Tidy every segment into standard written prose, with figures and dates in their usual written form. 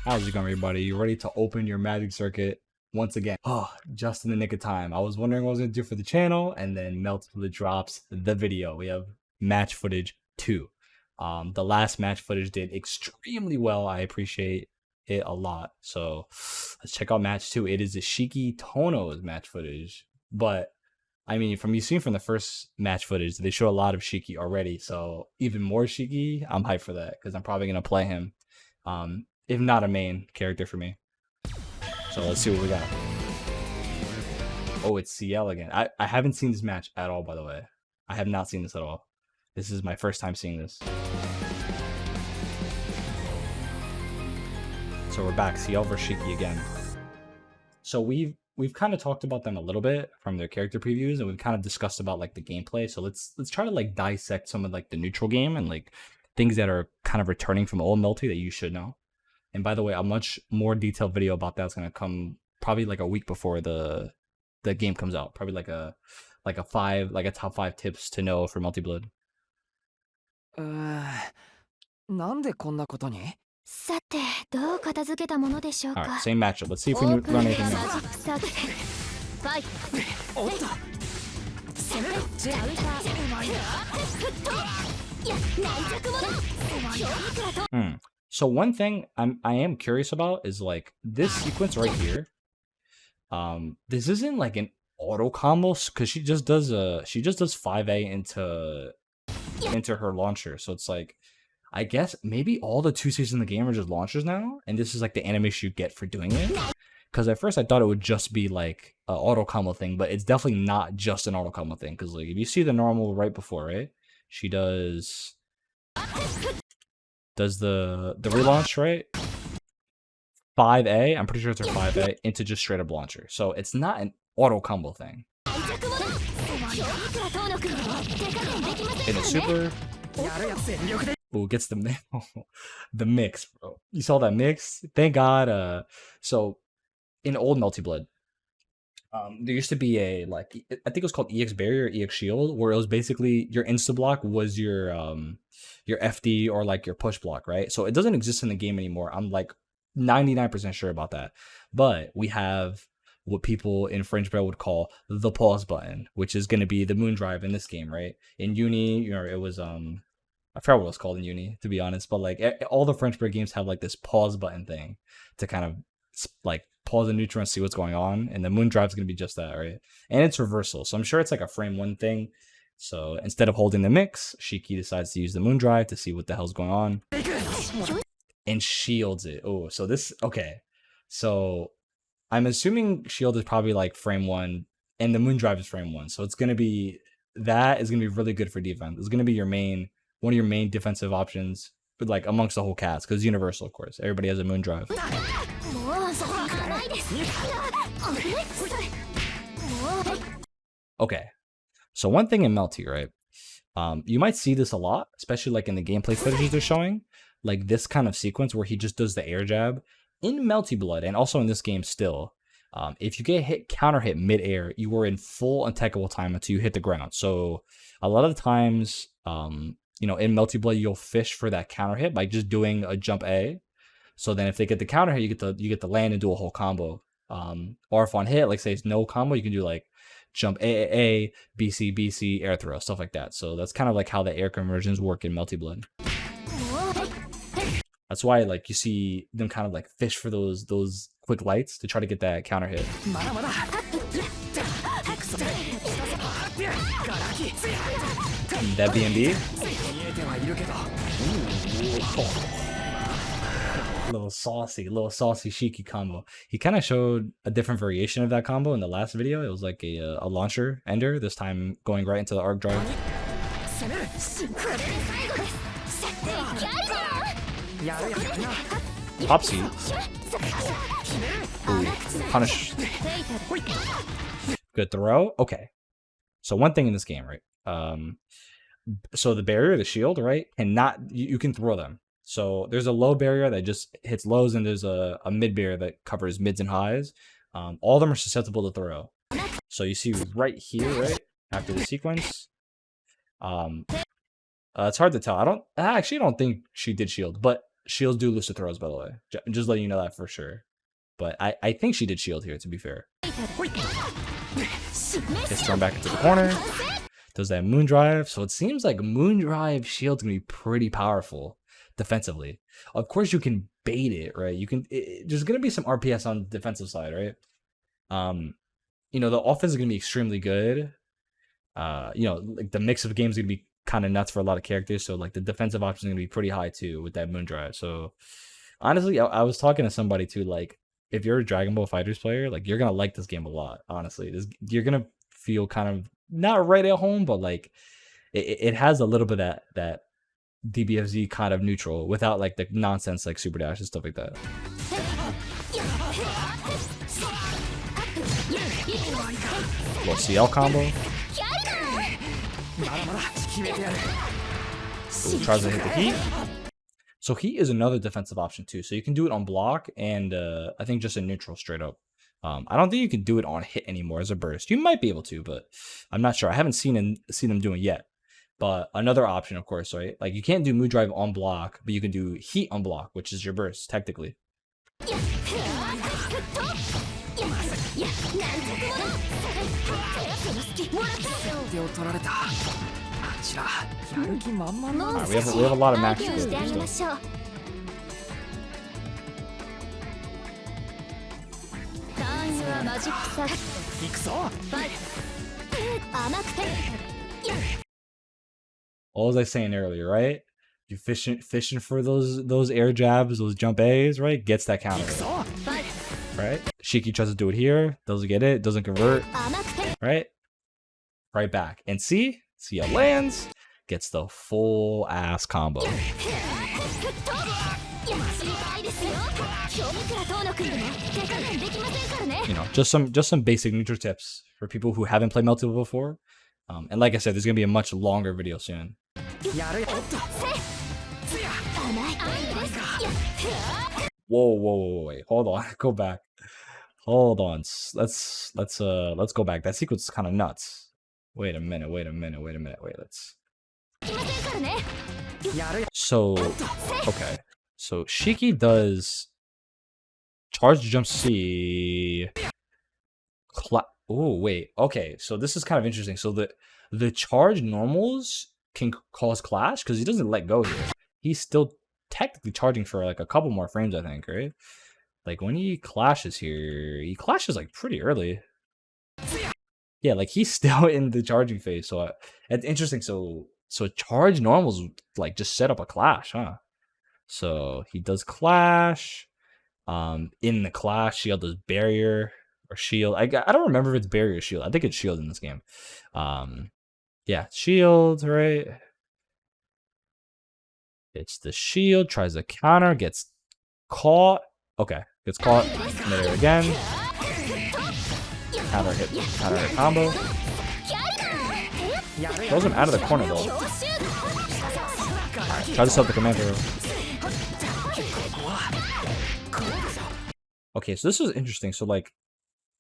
How's it going, everybody? You ready to open your magic circuit once again? Oh, just in the nick of time. I was wondering what I was going to do for the channel, and then Melty drops the video. We have match footage 2. The last match footage did extremely well. I appreciate it a lot. So let's check out match 2. It is Ishiki Tono's match footage. But, I mean, from you've seen from the first match footage, they show a lot of Shiki already. So even more Shiki, I'm hyped for that because I'm probably going to play him. If not a main character for me. So let's see what we got. Oh, it's CL again. I haven't seen this match at all, by the way. I have not seen this at all. This is my first time seeing this. So we're back, CL versus Shiki again. So we've kind of talked about them a little bit from their character previews, and we've kind of discussed about like the gameplay. So let's try to like dissect some of like the neutral game and like things that are kind of returning from old Melty that you should know. And by the way, a much more detailed video about that's gonna come probably like a week before the game comes out. Probably like a top 5 tips to know for Melty Blood. なんでこんなことに? さて、どう片付けたものでしょうか? Alright, same matchup. Let's see if we can run anything new. おっと攻めろジェイ So one thing I am curious about is like this sequence right here. This isn't like an auto combo because she just does 5A into her launcher. So it's like, I guess maybe all the 2-6s in the game are just launchers now, and this is like the animation you get for doing it. Because at first I thought it would just be like an auto combo thing, but it's definitely not just an auto combo thing. Because like if you see the normal right before, right, she does the relaunch, right? 5A, I'm pretty sure it's her 5A into just straight up launcher. So it's not an auto combo thing. In a super. Ooh, gets the mix, bro. You saw that mix? Thank God. So in old Melty Blood, there used to be a like I think it was called EX Barrier or EX Shield, where it was basically your insta block was your FD or like your push block, right? So it doesn't exist in the game anymore. I'm like 99% sure about that. But we have what people in French Bell would call the pause button, which is going to be the moon drive in this game, right? In Uni, you know, it was I forgot what it was called in Uni, to be honest, but like all the French Break games have like this pause button thing to kind of like pause the neutral and see what's going on, and the moon drive is going to be just that, right? And it's reversal, so I'm sure it's like a frame 1 thing. So instead of holding the mix, Shiki decides to use the moon drive to see what the hell's going on and shields it. Oh, so this, okay, so I'm assuming shield is probably like frame 1 and the moon drive is frame 1, so it's going to be, that is going to be really good for defense. It's going to be your main, one of your main defensive options, but like amongst the whole cast, because universal, of course, everybody has a moon drive. Okay, so one thing in Melty, right? You might see this a lot, especially like in the gameplay footage they're showing, like this kind of sequence where he just does the air jab in Melty Blood, and also in this game still. If you get hit, counter hit mid-air, you are in full untechable time until you hit the ground. So a lot of the times, you know, in Melty Blood, you'll fish for that counter hit by just doing a jump A. So then if they get the counter hit, you get the land and do a whole combo. Or if on hit, like say it's no combo, you can do like jump A, BC, BC, air throw, stuff like that. So that's kind of like how the air conversions work in Melty Blood. That's why like you see them kind of like fish for those quick lights to try to get that counter hit. That BNB? Little saucy Shiki combo. He kind of showed a different variation of that combo in the last video. It was like a launcher ender, this time going right into the arc drive. Popsy. Ooh, punish. Good throw. Okay. So one thing in this game, right? So the barrier, the shield, right? You can throw them. So there's a low barrier that just hits lows, and there's a mid barrier that covers mids and highs. All of them are susceptible to throw. So you see right here, right? After the sequence, It's hard to tell. I actually don't think she did shield, but shields do lose to throws, by the way. Just letting you know that for sure. But I think she did shield here, to be fair. Gets thrown back into the corner. Does that moon drive? So it seems like moon drive shield's gonna be pretty powerful defensively. Of course, you can bait it, right? You can. There's gonna be some RPS on the defensive side, right? You know, the offense is gonna be extremely good. You know, like the mix of games is gonna be kind of nuts for a lot of characters. So like the defensive option is gonna be pretty high too with that moon drive. So honestly, I was talking to somebody too, like, if you're a Dragon Ball FighterZ player, like, you're gonna like this game a lot. Honestly, you're gonna feel kind of not right at home, but like it has a little bit of that DBFZ kind of neutral without like the nonsense like super dash and stuff like that. Little CL combo. Ooh, tries to hit the heat. So heat is another defensive option too. So you can do it on block and I think just in neutral straight up. I don't think you can do it on hit anymore as a burst. You might be able to, but I'm not sure. I haven't seen them doing it yet. But another option, of course, right? Like, you can't do mood drive on block, but you can do heat on block, which is your burst technically. Right, we have a lot of max abilities still. What was I saying earlier, right? You fishing for those air jabs, those jump A's, right? Gets that counter, right? Shiki tries to do it here, doesn't get it, doesn't convert, right? Right back, and see how lands, gets the full ass combo. You know, just some basic neutral tips for people who haven't played Melty before. And like I said, there's gonna be a much longer video soon. Whoa, wait, hold on, go back. Hold on, let's go back. That sequence is kind of nuts. Wait a minute. Wait, let's. So, okay. So Shiki does charge jump C. Oh wait, okay. So this is kind of interesting. So the charge normals can cause clash because he doesn't let go here. He's still technically charging for like a couple more frames, I think, right? Like when he clashes here, he clashes like pretty early. Yeah, like he's still in the charging phase. So it's interesting. So charge normals like just set up a clash, huh? So he does clash. In the clash, shield does barrier or shield. I don't remember if it's barrier or shield. I think it's shield in this game. Yeah, shield, right? It's the shield, tries to counter, gets caught. Okay, gets caught. Midair again. Counter hit combo. Throws him out of the corner though. Right, try to set up the command throw. Okay, so this is interesting. So like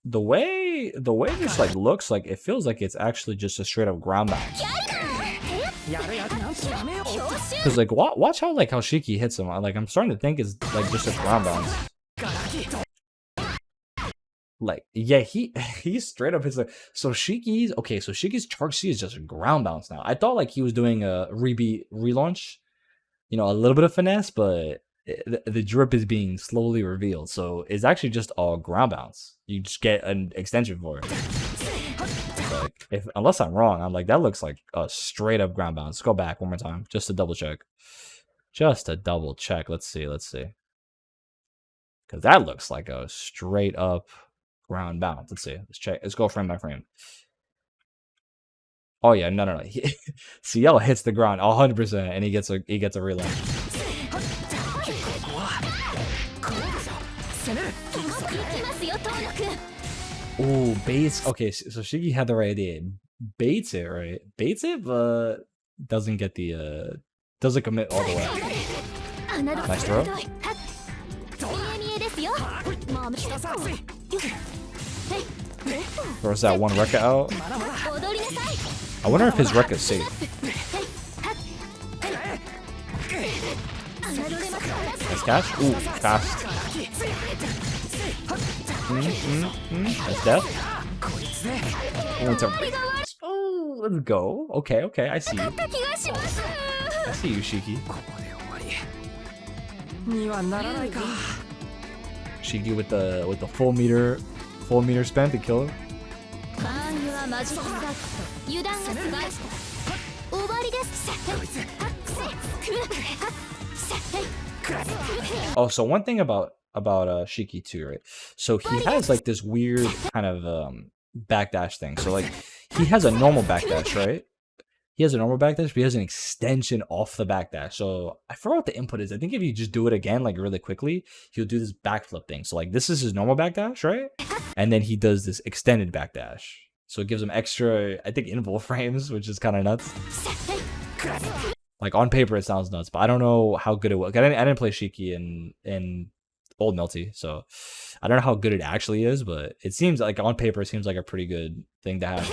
the way this like looks, like it feels like it's actually just a straight up ground bounce. Cause like watch how Shiki hits him. Like I'm starting to think it's like just a ground bounce. Like yeah, he's straight up hits like so Shiki's okay. So Shiki's charge C is just a ground bounce now. I thought like he was doing a relaunch, you know, a little bit of finesse, but the drip is being slowly revealed. So it's actually just a ground bounce. You just get an extension for it. Like unless I'm wrong, I'm like that looks like a straight up ground bounce. Let's go back one more time just to double check. Let's see. Because that looks like a straight up ground bounce. Let's see. Let's check. Let's go frame by frame. Oh yeah, no. CL hits the ground 100%, and he gets a relaunch. Ooh, baits. Okay, so Shiki had the right idea. Baits it, right? Baits it, but doesn't get the doesn't commit all the way. Nice throw. Throws that one Rekka out. I wonder if his Rekka's safe. Nice catch. Ooh, fast. That's death. Oh, let's go. Okay, okay, I see you. I see you, Shiki. Shiki with the full meter spent to kill him. Oh, so one thing about Shiki too, right? So he has like this weird kind of backdash thing. So like he has a normal backdash, right? He has a normal backdash, but he has an extension off the backdash. So I forgot what the input is. I think if you just do it again, like really quickly, he'll do this backflip thing. So like this is his normal backdash, right? And then he does this extended backdash. So it gives him extra, I think, invul frames, which is kind of nuts. Like on paper, it sounds nuts, but I don't know how good it was. I didn't play Shiki in old Melty, so I don't know how good it actually is, but it seems like on paper, it seems like a pretty good thing to have.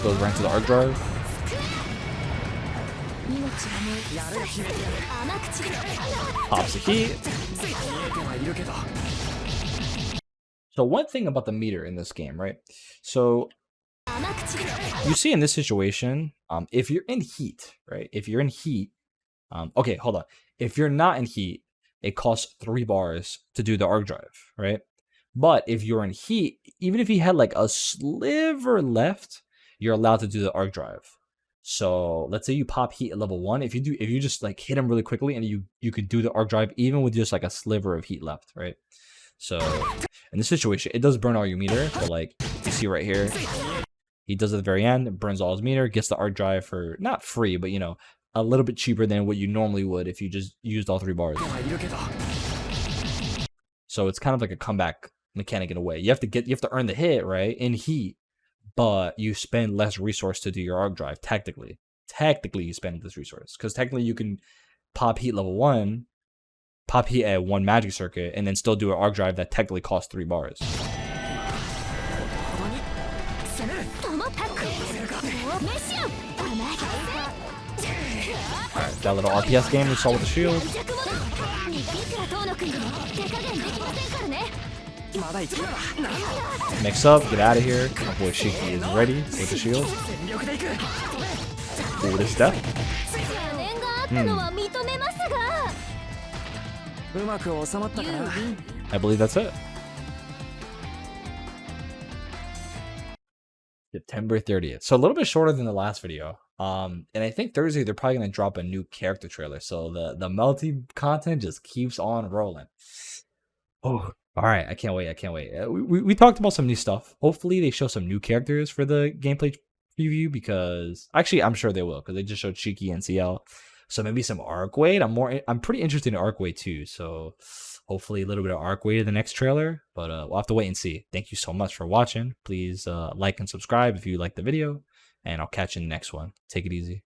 Goes right to the arc drive. Pops the key. So one thing about the meter in this game, right? So you see in this situation, if you're in heat, right? If you're in heat, okay, hold on. If you're not in heat, it costs 3 bars to do the arc drive, right? But if you're in heat, even if you had like a sliver left, you're allowed to do the arc drive. So let's say you pop heat at level 1. If you just like hit him really quickly and you could do the arc drive even with just like a sliver of heat left, right? So in this situation, it does burn all your meter, but like you see right here, he does it at the very end, burns all his meter, gets the arc drive for not free, but you know, a little bit cheaper than what you normally would if you just used all 3 bars. So it's kind of like a comeback mechanic in a way. You have to earn the hit, right, in heat, but you spend less resource to do your arc drive. Technically you spend this resource because technically you can pop heat level 1, pop heat at 1 magic circuit, and then still do an arc drive that technically costs 3 bars. Alright, that little RPS game we saw with the shield. Mix up, get out of here. My boy Shiki is ready with the shield. Ooh, this death. I believe that's it. September 30th. So a little bit shorter than the last video. And I think Thursday they're probably gonna drop a new character trailer. So the Melty content just keeps on rolling. Oh, all right. I can't wait. I can't wait. We talked about some new stuff. Hopefully they show some new characters for the gameplay preview because actually I'm sure they will because they just showed Shiki and CL. So maybe some Arcwade. I'm pretty interested in Arcwade too. So hopefully a little bit of Arcwade in the next trailer. But we'll have to wait and see. Thank you so much for watching. Please like and subscribe if you liked the video. And I'll catch you in the next one. Take it easy.